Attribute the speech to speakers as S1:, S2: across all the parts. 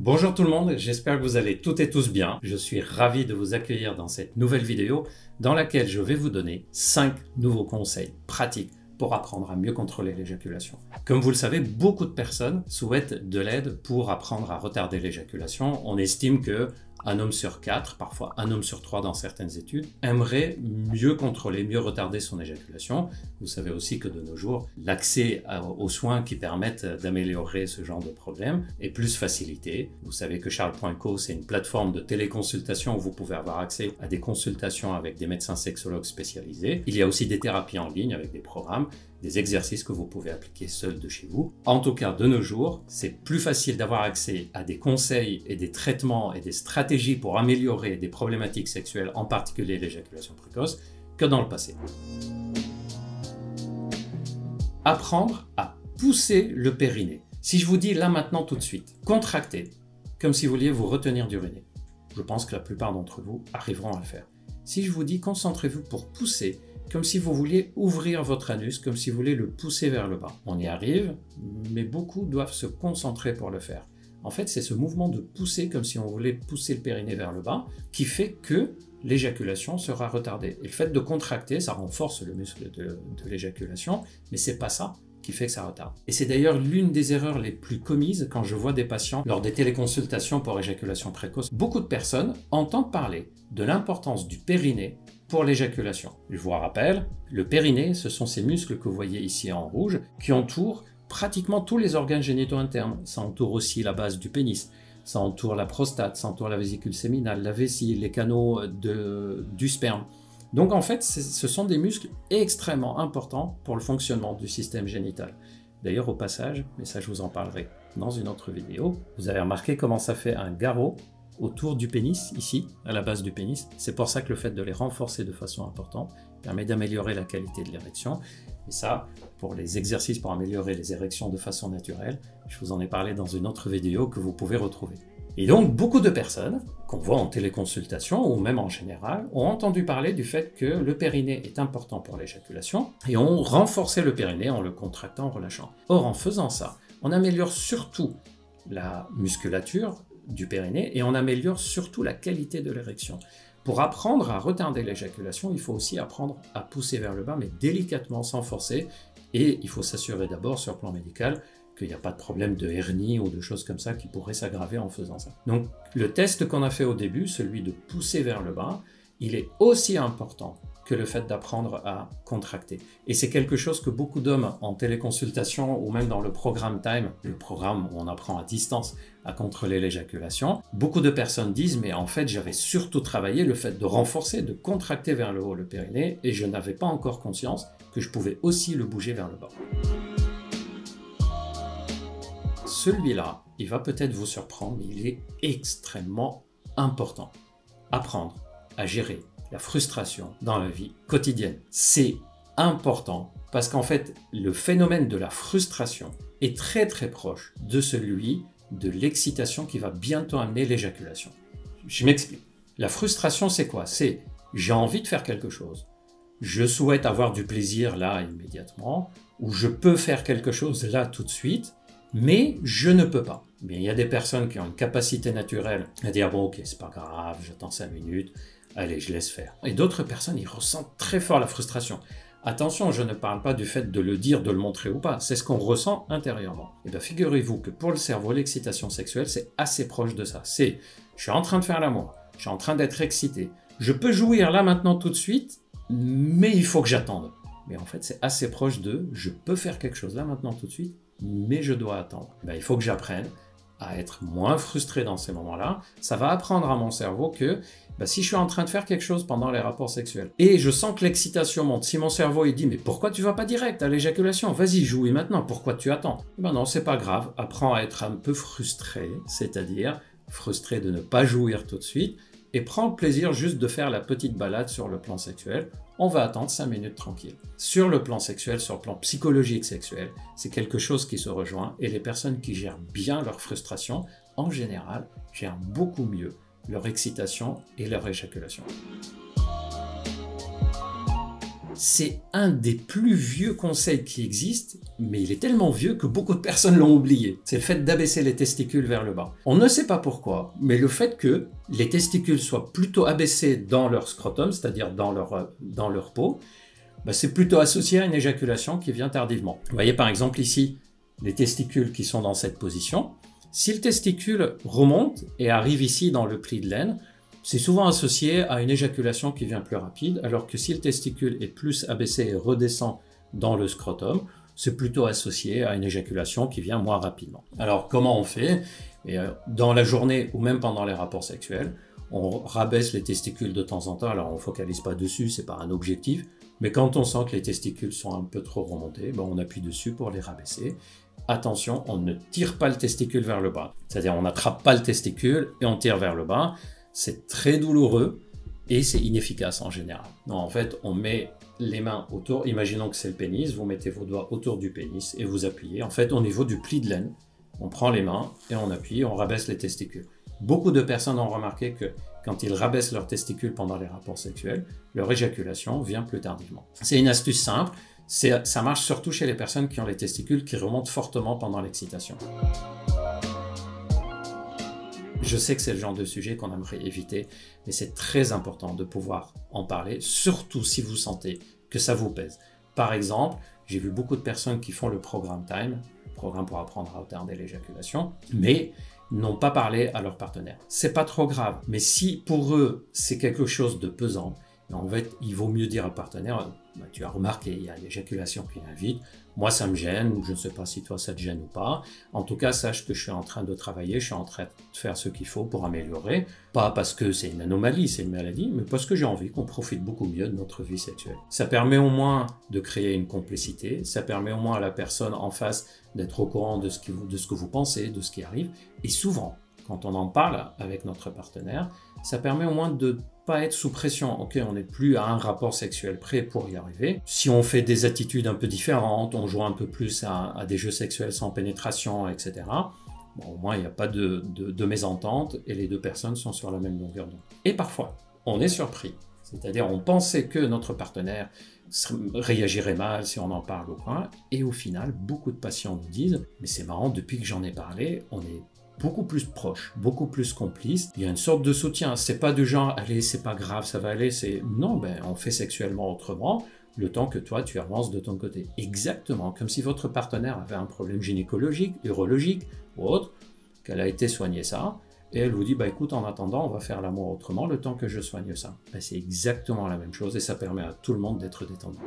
S1: Bonjour tout le monde, j'espère que vous allez toutes et tous bien. Je suis ravi de vous accueillir dans cette nouvelle vidéo dans laquelle je vais vous donner 5 nouveaux conseils pratiques pour apprendre à mieux contrôler l'éjaculation. Comme vous le savez, beaucoup de personnes souhaitent de l'aide pour apprendre à retarder l'éjaculation. On estime que un homme sur 4, parfois un homme sur 3 dans certaines études, aimerait mieux contrôler, mieux retarder son éjaculation. Vous savez aussi que de nos jours, l'accès aux soins qui permettent d'améliorer ce genre de problème est plus facilité. Vous savez que Charles.co, c'est une plateforme de téléconsultation où vous pouvez avoir accès à des consultations avec des médecins sexologues spécialisés. Il y a aussi des thérapies en ligne avec des programmes, des exercices que vous pouvez appliquer seul de chez vous. En tout cas, de nos jours, c'est plus facile d'avoir accès à des conseils et des traitements et des stratégies pour améliorer des problématiques sexuelles, en particulier l'éjaculation précoce, que dans le passé. Apprendre à pousser le périnée. Si je vous dis là maintenant tout de suite, contractez, comme si vous vouliez vous retenir d'uriner, je pense que la plupart d'entre vous arriveront à le faire. Si je vous dis concentrez-vous pour pousser, comme si vous vouliez ouvrir votre anus, comme si vous vouliez le pousser vers le bas. On y arrive, mais beaucoup doivent se concentrer pour le faire. En fait, c'est ce mouvement de pousser, comme si on voulait pousser le périnée vers le bas, qui fait que l'éjaculation sera retardée. Et le fait de contracter, ça renforce le muscle de l'éjaculation, mais c'est pas ça qui fait que ça retarde. Et c'est d'ailleurs l'une des erreurs les plus commises quand je vois des patients lors des téléconsultations pour éjaculation précoce. Beaucoup de personnes entendent parler de l'importance du périnée pour l'éjaculation. Je vous rappelle, le périnée, ce sont ces muscles que vous voyez ici en rouge qui entourent pratiquement tous les organes génitaux internes. Ça entoure aussi la base du pénis, ça entoure la prostate, ça entoure la vésicule séminale, la vessie, les canaux du sperme. Donc en fait, ce sont des muscles extrêmement importants pour le fonctionnement du système génital. D'ailleurs, au passage, mais ça je vous en parlerai dans une autre vidéo, vous avez remarqué comment ça fait un garrot autour du pénis, ici, à la base du pénis. C'est pour ça que le fait de les renforcer de façon importante permet d'améliorer la qualité de l'érection. Et ça, pour les exercices pour améliorer les érections de façon naturelle, je vous en ai parlé dans une autre vidéo que vous pouvez retrouver. Et donc, beaucoup de personnes, qu'on voit en téléconsultation ou même en général, ont entendu parler du fait que le périnée est important pour l'éjaculation et ont renforcé le périnée en le contractant, en relâchant. Or, en faisant ça, on améliore surtout la musculature du périnée et on améliore surtout la qualité de l'érection. Pour apprendre à retarder l'éjaculation, il faut aussi apprendre à pousser vers le bas, mais délicatement, sans forcer. Et il faut s'assurer d'abord, sur le plan médical, qu'il n'y a pas de problème de hernie ou de choses comme ça qui pourraient s'aggraver en faisant ça. Donc, le test qu'on a fait au début, celui de pousser vers le bas, il est aussi important que le fait d'apprendre à contracter. Et c'est quelque chose que beaucoup d'hommes en téléconsultation ou même dans le programme Time, le programme où on apprend à distance à contrôler l'éjaculation, beaucoup de personnes disent « mais en fait j'avais surtout travaillé le fait de renforcer, de contracter vers le haut le périnée et je n'avais pas encore conscience que je pouvais aussi le bouger vers le bas ». Celui-là, il va peut-être vous surprendre, mais il est extrêmement important. Apprendre à gérer la frustration dans la vie quotidienne. C'est important parce qu'en fait, le phénomène de la frustration est très très proche de celui de l'excitation qui va bientôt amener l'éjaculation. Je m'explique. La frustration, c'est quoi? C'est j'ai envie de faire quelque chose, je souhaite avoir du plaisir là immédiatement, ou je peux faire quelque chose là tout de suite, mais je ne peux pas. Bien, il y a des personnes qui ont une capacité naturelle à dire bon ok, c'est pas grave, j'attends 5 minutes, allez, je laisse faire. Et d'autres personnes, ils ressentent très fort la frustration. Attention, je ne parle pas du fait de le dire, de le montrer ou pas, c'est ce qu'on ressent intérieurement. Et bien figurez-vous que pour le cerveau, l'excitation sexuelle, c'est assez proche de ça. C'est, je suis en train de faire l'amour, je suis en train d'être excité, je peux jouir là maintenant tout de suite, mais il faut que j'attende. Mais en fait, c'est assez proche de, je peux faire quelque chose là maintenant tout de suite, mais je dois attendre. Ben, il faut que j'apprenne à être moins frustré dans ces moments-là. Ça va apprendre à mon cerveau que si je suis en train de faire quelque chose pendant les rapports sexuels et je sens que l'excitation monte, si mon cerveau il dit mais pourquoi tu vas pas direct à l'éjaculation, vas-y jouis maintenant, pourquoi tu attends? Ben non, c'est pas grave, apprends à être un peu frustré, c'est-à-dire frustré de ne pas jouir tout de suite et prends le plaisir juste de faire la petite balade sur le plan sexuel. On va attendre 5 minutes tranquille. Sur le plan sexuel, sur le plan psychologique sexuel, c'est quelque chose qui se rejoint et les personnes qui gèrent bien leur frustration, en général, gèrent beaucoup mieux leur excitation et leur éjaculation. c'est un des plus vieux conseils qui existent, mais il est tellement vieux que beaucoup de personnes l'ont oublié. C'est le fait d'abaisser les testicules vers le bas. On ne sait pas pourquoi, mais le fait que les testicules soient plutôt abaissés dans leur scrotum, c'est-à-dire dans leur peau, c'est plutôt associé à une éjaculation qui vient tardivement. Vous voyez par exemple ici, les testicules qui sont dans cette position. Si le testicule remonte et arrive ici dans le pli de l'aine, c'est souvent associé à une éjaculation qui vient plus rapide, alors que si le testicule est plus abaissé et redescend dans le scrotum, c'est plutôt associé à une éjaculation qui vient moins rapidement. Alors comment on fait? Dans la journée ou même pendant les rapports sexuels, on rabaisse les testicules de temps en temps. Alors on ne focalise pas dessus, c'est pas un objectif, mais quand on sent que les testicules sont un peu trop remontés, on appuie dessus pour les rabaisser. Attention, on ne tire pas le testicule vers le bas, c'est-à-dire on n'attrape pas le testicule et on tire vers le bas. C'est très douloureux et c'est inefficace en général. Non, en fait, on met les mains autour, imaginons que c'est le pénis, vous mettez vos doigts autour du pénis et vous appuyez. En fait, au niveau du pli de l'aine, on prend les mains et on appuie, on rabaisse les testicules. Beaucoup de personnes ont remarqué que quand ils rabaissent leurs testicules pendant les rapports sexuels, leur éjaculation vient plus tardivement. C'est une astuce simple, ça marche surtout chez les personnes qui ont les testicules qui remontent fortement pendant l'excitation. Je sais que c'est le genre de sujet qu'on aimerait éviter, mais c'est très important de pouvoir en parler, surtout si vous sentez que ça vous pèse. Par exemple, j'ai vu beaucoup de personnes qui font le programme Time, le programme pour apprendre à retarder l'éjaculation, mais n'ont pas parlé à leur partenaire. C'est pas trop grave, mais si pour eux c'est quelque chose de pesant, en fait, il vaut mieux dire au partenaire, tu as remarqué, il y a l'éjaculation qui vient vite, moi ça me gêne, je ne sais pas si toi ça te gêne ou pas, en tout cas sache que je suis en train de travailler, je suis en train de faire ce qu'il faut pour améliorer, pas parce que c'est une anomalie, c'est une maladie, mais parce que j'ai envie qu'on profite beaucoup mieux de notre vie sexuelle. Ça permet au moins de créer une complicité, ça permet au moins à la personne en face d'être au courant de ce que vous pensez, de ce qui arrive, et souvent, quand on en parle avec notre partenaire, ça permet au moins de pas être sous pression. Ok, on n'est plus à un rapport sexuel prêt pour y arriver. Si on fait des attitudes un peu différentes, on joue un peu plus à des jeux sexuels sans pénétration, etc. Au moins, il n'y a pas de mésentente et les deux personnes sont sur la même longueur d'onde. Et parfois, on est surpris. C'est-à-dire, on pensait que notre partenaire réagirait mal si on en parle ou quoi. Et au final, beaucoup de patients nous disent « Mais c'est marrant, depuis que j'en ai parlé, on est beaucoup plus proche, beaucoup plus complice. Il y a une sorte de soutien. C'est pas du genre, allez, c'est pas grave, ça va aller. C'est non, on fait sexuellement autrement, le temps que toi, tu avances de ton côté. Exactement, comme si votre partenaire avait un problème gynécologique, urologique ou autre, qu'elle a été soigner ça, et elle vous dit, écoute, en attendant, on va faire l'amour autrement, le temps que je soigne ça. C'est exactement la même chose et ça permet à tout le monde d'être détendu.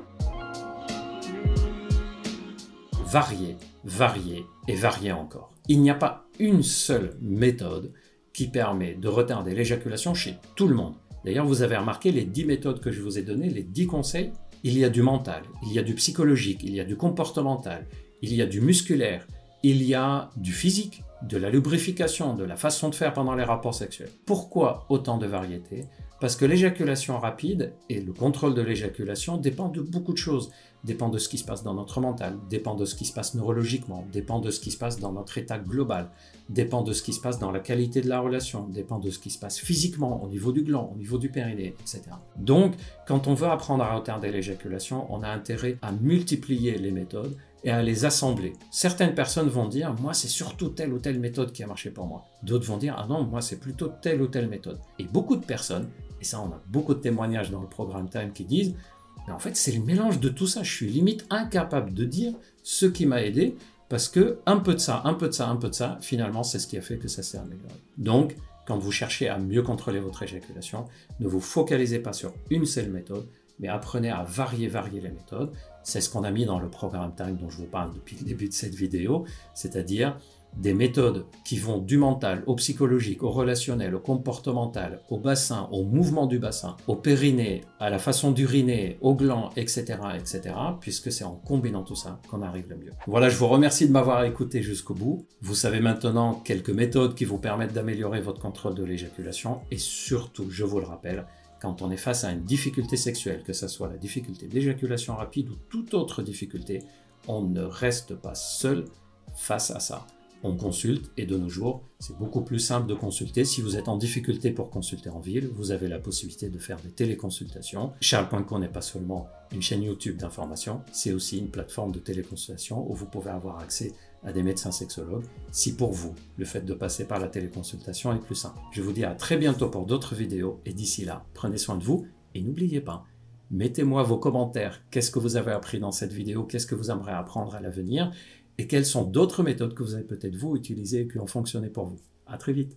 S1: Varier, varier et varier encore. Il n'y a pas une seule méthode qui permet de retarder l'éjaculation chez tout le monde. D'ailleurs, vous avez remarqué les 10 méthodes que je vous ai données, les 10 conseils. Il y a du mental, il y a du psychologique, il y a du comportemental, il y a du musculaire, il y a du physique, de la lubrification, de la façon de faire pendant les rapports sexuels. Pourquoi autant de variété? Parce que l'éjaculation rapide et le contrôle de l'éjaculation dépend de beaucoup de choses. Dépend de ce qui se passe dans notre mental, dépend de ce qui se passe neurologiquement, dépend de ce qui se passe dans notre état global, dépend de ce qui se passe dans la qualité de la relation, dépend de ce qui se passe physiquement au niveau du gland, au niveau du périnée, etc. Donc, quand on veut apprendre à retarder l'éjaculation, on a intérêt à multiplier les méthodes et à les assembler. Certaines personnes vont dire « moi c'est surtout telle ou telle méthode qui a marché pour moi ». D'autres vont dire « ah non, moi c'est plutôt telle ou telle méthode ». Et beaucoup de personnes, et ça on a beaucoup de témoignages dans le programme Time qui disent « mais en fait c'est le mélange de tout ça, je suis limite incapable de dire ce qui m'a aidé parce que un peu de ça, un peu de ça, un peu de ça, finalement c'est ce qui a fait que ça s'est amélioré ». Donc, quand vous cherchez à mieux contrôler votre éjaculation, ne vous focalisez pas sur une seule méthode, mais apprenez à varier les méthodes. C'est ce qu'on a mis dans le programme Time dont je vous parle depuis le début de cette vidéo, c'est-à-dire des méthodes qui vont du mental au psychologique, au relationnel, au comportemental, au bassin, au mouvement du bassin, au périnée, à la façon d'uriner, au gland, etc., etc., puisque c'est en combinant tout ça qu'on arrive le mieux. Voilà, je vous remercie de m'avoir écouté jusqu'au bout. Vous savez maintenant quelques méthodes qui vous permettent d'améliorer votre contrôle de l'éjaculation et surtout, je vous le rappelle, quand on est face à une difficulté sexuelle, que ce soit la difficulté d'éjaculation rapide ou toute autre difficulté, on ne reste pas seul face à ça. on consulte et de nos jours, c'est beaucoup plus simple de consulter. Si vous êtes en difficulté pour consulter en ville, vous avez la possibilité de faire des téléconsultations. Charles.com n'est pas seulement une chaîne YouTube d'information, c'est aussi une plateforme de téléconsultation où vous pouvez avoir accès à des médecins sexologues si pour vous, le fait de passer par la téléconsultation est plus simple. Je vous dis à très bientôt pour d'autres vidéos et d'ici là, prenez soin de vous et n'oubliez pas, mettez-moi vos commentaires. Qu'est-ce que vous avez appris dans cette vidéo? Qu'est-ce que vous aimeriez apprendre à l'avenir? Et quelles sont d'autres méthodes que vous avez peut-être vous utilisées et qui ont fonctionné pour vous? À très vite.